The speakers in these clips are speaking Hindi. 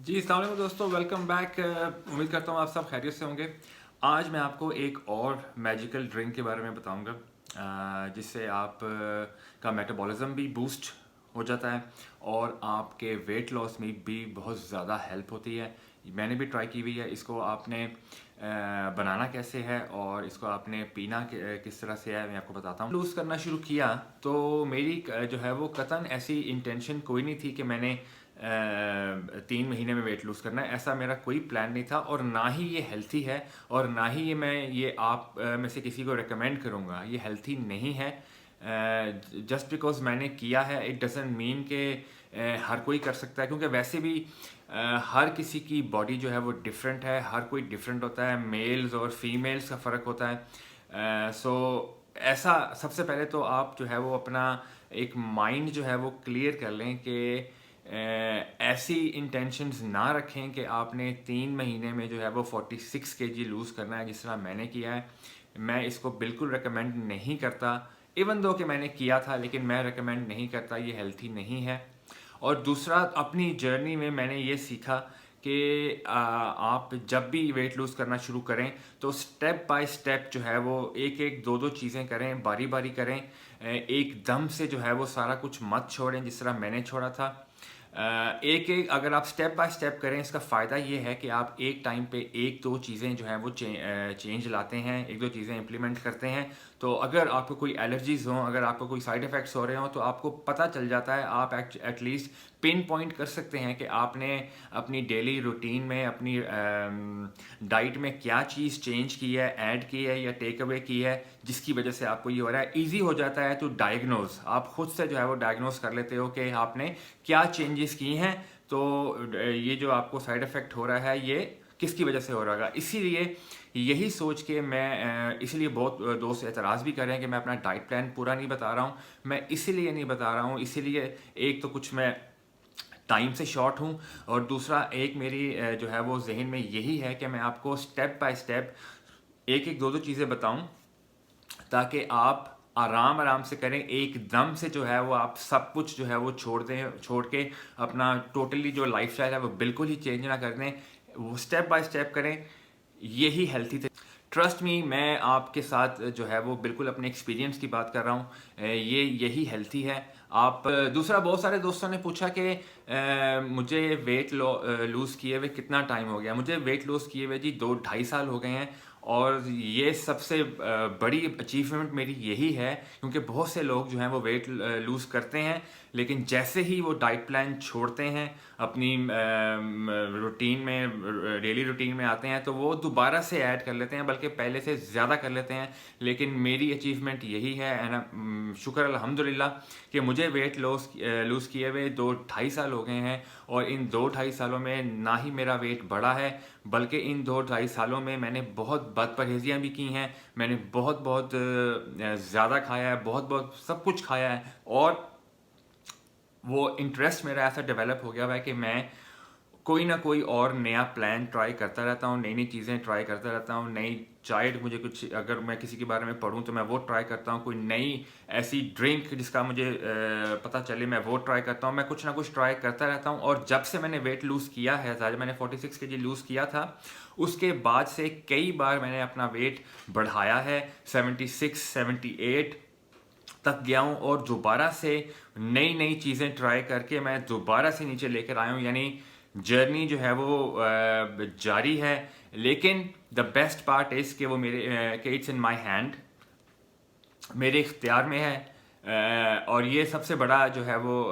जी, अस्सलाम वालेकुम दोस्तों, वेलकम बैक। उम्मीद करता हूँ आप सब खैरियत से होंगे। आज मैं आपको एक और मैजिकल ड्रिंक के बारे में बताऊँगा जिससे आप का मेटाबॉलिज्म भी बूस्ट हो जाता है और आपके वेट लॉस में भी बहुत ज़्यादा हेल्प होती है। मैंने भी ट्राई की हुई है। इसको आपने बनाना कैसे है और इसको आपने पीना किस तरह से है, मैं आपको बताता हूँ। लूज़ करना शुरू किया तो मेरी जो है वो कतन ऐसी इंटेंशन कोई नहीं थी कि मैंने 3 महीने में वेट लूज़ करना है। ऐसा मेरा कोई प्लान नहीं था और ना ही ये हेल्थी है और ना ही ये आप में से किसी को रिकमेंड करूँगा। ये हेल्थी नहीं है। जस्ट बिकॉज मैंने किया है इट डजेंट मीन के हर कोई कर सकता है, क्योंकि वैसे भी हर किसी की बॉडी जो है वो डिफरेंट है। हर कोई डिफरेंट होता है, मेल्स और फीमेल्स का फ़र्क होता है। सो ऐसा सबसे पहले तो आप जो है वो अपना एक माइंड जो है वो क्लियर कर लें कि ऐसी इंटेंशंस ना रखें कि आपने 3 महीने में जो है वो 46 kg लूज़ करना है जिस तरह मैंने किया है। मैं इसको बिल्कुल रिकमेंड नहीं करता। इवन दो कि मैंने किया था, लेकिन मैं रिकमेंड नहीं करता। ये हेल्थी नहीं है। और दूसरा, अपनी जर्नी में मैंने ये सीखा कि आप जब भी वेट लूज़ करना शुरू करें तो स्टेप बाय स्टेप जो है वो एक एक दो दो चीज़ें करें, बारी बारी करें। एकदम से जो है वो सारा कुछ मत छोड़ें जिस तरह मैंने छोड़ा था। एक एक अगर आप स्टेप बाय स्टेप करें, इसका फ़ायदा ये है कि आप एक टाइम पे एक दो चीज़ें जो हैं वो चेंज लाते हैं, एक दो चीज़ें इम्प्लीमेंट करते हैं। तो अगर आपको कोई एलर्जीज़ हों, अगर आपको कोई साइड इफ़ेक्ट्स हो रहे हों, तो आपको पता चल जाता है। आप एटलीस्ट पिन पॉइंट कर सकते हैं कि आपने अपनी डेली रूटीन में, अपनी डाइट में क्या चीज़ चेंज की है, ऐड की है या टेक अवे की है, जिसकी वजह से आपको ये हो रहा है। ईजी हो जाता है तो डायग्नोज, आप खुद से जो है वो डायग्नोज कर लेते हो कि आपने क्या चेंजेस की हैं। तो ये जो आपको साइड इफ़ेक्ट हो रहा है ये किसकी वजह से हो रहा है। इसीलिए यही सोच के मैं इसलिए बहुत दोस्त एतराज़ भी कर रहे हैं कि मैं अपना डाइट प्लान पूरा नहीं बता रहा हूँ। मैं इसीलिए नहीं बता रहा हूँ, इसीलिए एक तो कुछ मैं टाइम से शॉर्ट हूँ और दूसरा एक मेरी जो है वो जहन में यही है कि मैं आपको स्टेप बाय स्टेप एक एक दो दो चीज़ें बताऊँ ताकि आप आराम आराम से करें। एकदम से जो है वो आप सब कुछ जो है वो छोड़ दें, छोड़ के अपना टोटली जो लाइफस्टाइल है वो बिल्कुल ही चेंज ना कर दें। वो स्टेप बाय स्टेप करें, यही हेल्थी थे। ट्रस्ट मी, मैं आपके साथ जो है वो बिल्कुल अपने एक्सपीरियंस की बात कर रहा हूँ। ये यही हेल्थी है। आप दूसरा, बहुत सारे दोस्तों ने पूछा कि मुझे वेट लूज़ किए हुए कितना टाइम हो गया। मुझे वेट लूज़ किए हुए जी 2-2.5 साल हो गए हैं और ये सबसे बड़ी अचीवमेंट मेरी यही है, क्योंकि बहुत से लोग जो हैं वो वेट लूज़ करते हैं, लेकिन जैसे ही वो डाइट प्लान छोड़ते हैं, अपनी रूटीन में, डेली रूटीन में आते हैं, तो वो दोबारा से ऐड कर लेते हैं, बल्कि पहले से ज़्यादा कर लेते हैं। लेकिन मेरी अचीवमेंट यही है एंड शुक्र अल्हम्दुलिल्लाह कि मुझे वेट लूज़ किए हुए 2-2.5 साल हो गए हैं और इन 2-2.5 सालों में ना ही मेरा वेट बढ़ा है, बल्कि इन 2-2.5 सालों में मैंने बहुत बदपरहेजियाँ भी की हैं। मैंने बहुत बहुत ज़्यादा खाया है, बहुत बहुत सब कुछ खाया है और वो इंटरेस्ट मेरा ऐसा डेवलप हो गया हुआ है कि मैं कोई ना कोई और नया प्लान ट्राई करता रहता हूँ, नई नई चीज़ें ट्राई करता रहता हूँ। नई चाय, मुझे कुछ अगर मैं किसी के बारे में पढ़ूँ तो मैं वो ट्राई करता हूँ। कोई नई ऐसी ड्रिंक जिसका मुझे पता चले, मैं वो ट्राई करता हूँ। मैं कुछ ना कुछ ट्राई करता रहता हूँ और जब से मैंने वेट लूज़ किया है, जब मैंने 46 kg लूज़ किया था, उसके बाद से कई बार मैंने अपना वेट बढ़ाया है। 76-78 तक गया हूँ और दोबारा से नई नई चीज़ें ट्राई करके मैं दोबारा से नीचे लेकर आया हूँ। यानी जर्नी जो है वो जारी है। लेकिन द बेस्ट पार्ट इज़ कि वो कि इट्स इन माई हैंड, मेरे इख्तियार में है। और ये सबसे बड़ा जो है वो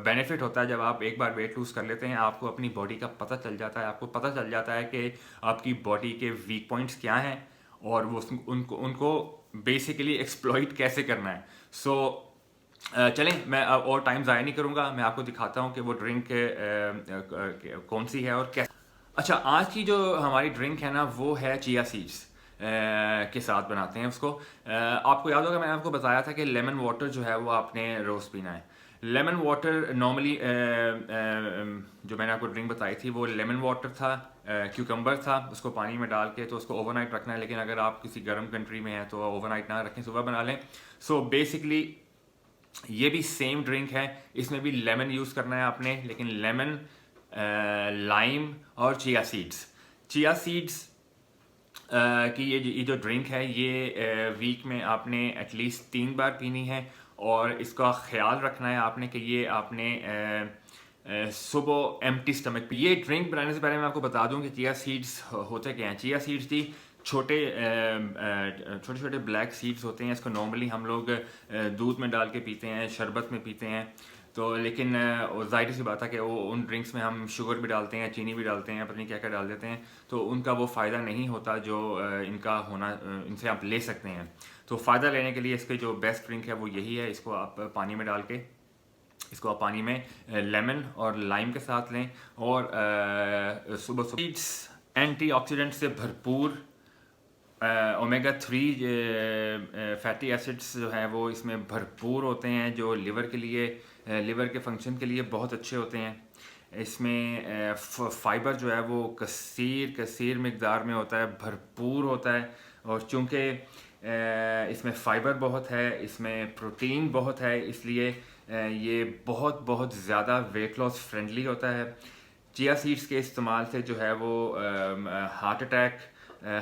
बेनिफिट होता है जब आप एक बार वेट लूज़ कर लेते हैं। आपको अपनी बॉडी का पता चल जाता है, आपको पता चल जाता है कि आपकी बॉडी के वीक पॉइंट्स क्या हैं और वो उनको उनको बेसिकली एक्सप्लॉइट कैसे करना है। सो चलें, मैं अब और टाइम ज़ाया नहीं करूँगा, मैं आपको दिखाता हूँ कि वो ड्रिंक कौन सी है और कैसे। अच्छा, आज की जो हमारी ड्रिंक है ना, वो है चिया सीड्स के साथ बनाते हैं उसको। आपको याद होगा मैंने आपको बताया था कि लेमन वाटर जो है वो आपने रोज़ पीना है। लेमन वाटर नॉर्मली जो मैंने आपको ड्रिंक बताई थी वो लेमन वाटर था, क्यूकम्बर था। उसको पानी में डाल के तो उसको ओवरनाइट रखना है, लेकिन अगर आप किसी गर्म कंट्री में हैं तो ओवरनाइट ना रखें, सुबह बना लें। सो बेसिकली ये भी सेम ड्रिंक है, इसमें भी लेमन यूज़ करना है आपने, लेकिन लेमन लाइम और चिया सीड्स। चिया सीड्स कि ये जो ड्रिंक है ये वीक में आपने एटलीस्ट 3 बार पीनी है, और इसका ख्याल रखना है आपने कि ये आपने सुबह एम्प्टी स्टमक पे। ये ड्रिंक बनाने से पहले मैं आपको बता दूं कि चिया सीड्स होते क्या हैं। चिया सीड्स थी छोटे छोटे छोटे ब्लैक सीड्स होते हैं। इसको नॉर्मली हम लोग दूध में डाल के पीते हैं, शरबत में पीते हैं। तो लेकिन जाहिर सी बात है कि वो उन ड्रिंक्स में हम शुगर भी डालते हैं, चीनी भी डालते हैं, पता नहीं क्या क्या डाल देते हैं, तो उनका वो फ़ायदा नहीं होता जो इनका होना इनसे आप ले सकते हैं। तो फ़ायदा लेने के लिए इसके जो बेस्ट ड्रिंक है वो यही है। इसको आप पानी में डाल के, इसको आप पानी में लेमन और लाइम के साथ लें, और सुबह सुबह एंटीऑक्सीडेंट से भरपूर ओमेगा 3 फैटी एसिड्स जो है वो इसमें भरपूर होते हैं, जो लिवर के लिए, लिवर के फंक्शन के लिए बहुत अच्छे होते हैं। इसमें फाइबर जो है वो कसीर मिकदार में होता है, भरपूर होता है। और चूँकि इसमें फ़ाइबर बहुत है, इसमें प्रोटीन बहुत है, इसलिए ये बहुत बहुत ज़्यादा वेट लॉस फ्रेंडली होता है। चिया सीड्स के इस्तेमाल से जो है वो हार्ट अटैक,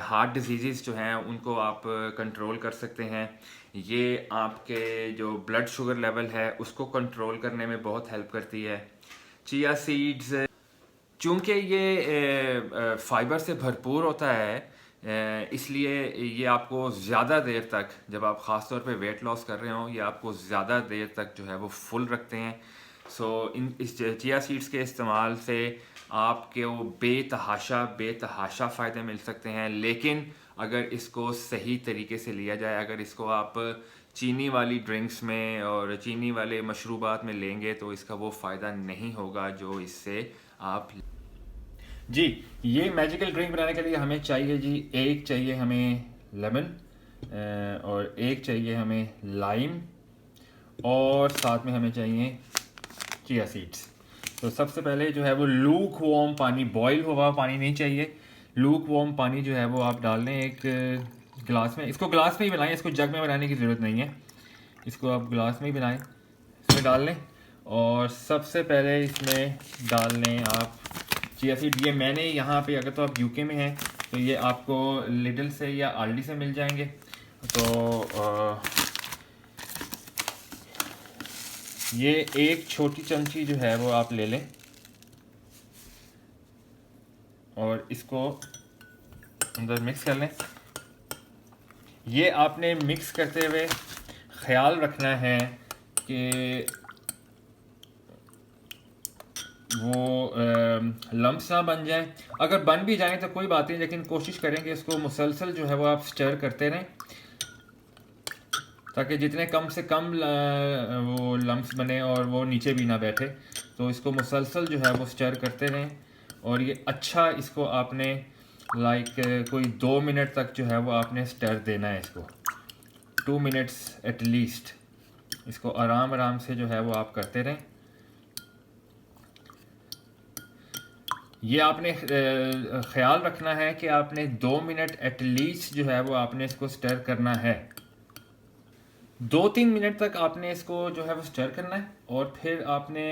हार्ट डिजीज़ जो हैं उनको आप कंट्रोल कर सकते हैं। ये आपके जो ब्लड शुगर लेवल है उसको कंट्रोल करने में बहुत हेल्प करती है चिया सीड्स। चूँकि ये फाइबर से भरपूर होता है, इसलिए ये आपको ज़्यादा देर तक, जब आप ख़ास तौर पे वेट लॉस कर रहे हो, ये आपको ज़्यादा देर तक जो है वो फुल रखते हैं। इस चिया सीड्स के इस्तेमाल से आपके वो बेतहाशा फ़ायदे मिल सकते हैं। लेकिन अगर इसको सही तरीके से लिया जाए, अगर इसको आप चीनी वाली ड्रिंक्स में और चीनी वाले मशरूबात में लेंगे तो इसका वो फ़ायदा नहीं होगा जो इससे आप। जी, ये मैजिकल ड्रिंक बनाने के लिए हमें चाहिए जी, एक चाहिए हमें लेमन, और एक चाहिए हमें लाइम, और साथ में हमें चाहिए चिया सीड्स। तो सबसे पहले जो है वो लूक वार्म पानी, बॉयल हुआ पानी नहीं चाहिए, लूक वार्म पानी जो है वो आप डाल लें एक गिलास में। इसको गिलास में ही बनाएं, इसको जग में बनाने की ज़रूरत नहीं है, इसको आप गिलास में ही बनाएं। इसमें डाल लें, और सबसे पहले इसमें डाल लें आप चिया सीड। ये मैंने यहाँ पे, अगर तो आप यूके में हैं तो ये आपको लिडल से या आल्डी से मिल जाएंगे। तो ये एक छोटी चमची जो है वो आप ले लें, और इसको अंदर मिक्स कर लें। ये आपने मिक्स करते हुए ख्याल रखना है कि वो लम्स ना बन जाए। अगर बन भी जाए तो कोई बात नहीं, लेकिन कोशिश करें कि इसको मुसलसल जो है वो आप स्टर करते रहें, ताकि जितने कम से कम वो लम्स बने और वो नीचे भी ना बैठे। तो इसको मुसलसल जो है वो स्टर करते रहें, और ये अच्छा, इसको आपने कोई 2 मिनट तक जो है वो आपने स्टर देना है इसको, 2 मिनट्स एटलीस्ट। इसको आराम आराम से जो है वो आप करते रहें। ये आपने ख्याल रखना है कि आपने 2 मिनट एटलीस्ट जो है वो आपने इसको स्टर करना है। 2-3 मिनट तक आपने इसको जो है वो स्टर करना है, और फिर आपने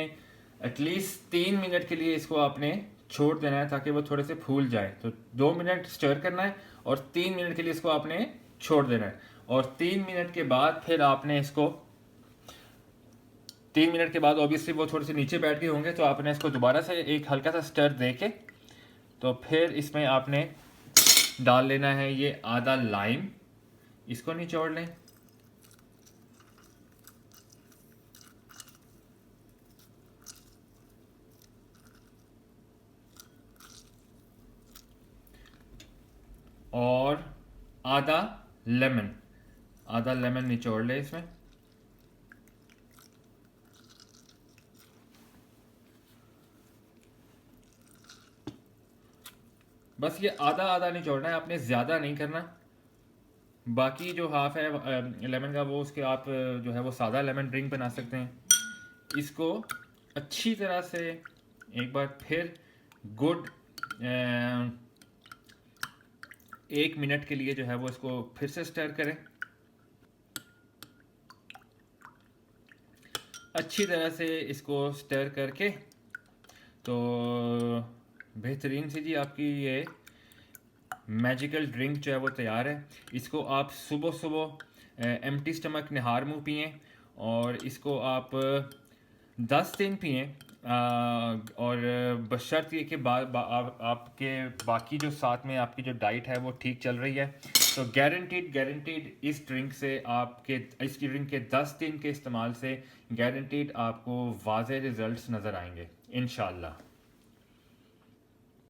एटलीस्ट 3 मिनट के लिए इसको आपने छोड़ देना है ताकि वो थोड़े से फूल जाए। तो 2 मिनट स्टर करना है और 3 मिनट के लिए इसको आपने छोड़ देना है, और 3 मिनट के बाद फिर आपने इसको, 3 मिनट के बाद ऑब्वियसली वो थोड़े से नीचे बैठ गए होंगे, तो आपने इसको दोबारा से एक हल्का सा स्टर दे के, तो फिर इसमें आपने डाल लेना है ये आधा लाइम, इसको निचोड़ लें। और आधा लेमन निचोड़ ले इसमें। बस ये आधा आधा निचोड़ना है, आपने ज़्यादा नहीं करना। बाकी जो हाफ है लेमन का, वो उसके आप जो है वो सादा लेमन ड्रिंक बना सकते हैं। इसको अच्छी तरह से एक बार फिर गुड 1 मिनट के लिए जो है वो इसको फिर से स्टर करें अच्छी तरह से। इसको स्टर करके तो बेहतरीन सी जी आपकी ये मैजिकल ड्रिंक जो है वो तैयार है। इसको आप सुबह सुबह एम्प्टी स्टमक निहार मुँह पिएँ और इसको आप 10 दिन पिएँ। और बशर्त ये कि आपके बाकी जो साथ में आपकी जो डाइट है वो ठीक चल रही है, तो गारंटीड इस ड्रिंक से आपके इस ड्रिंक के 10 दिन के इस्तेमाल से गारंटीड आपको वाज़े रिजल्ट्स नज़र आएंगे इंशाल्लाह।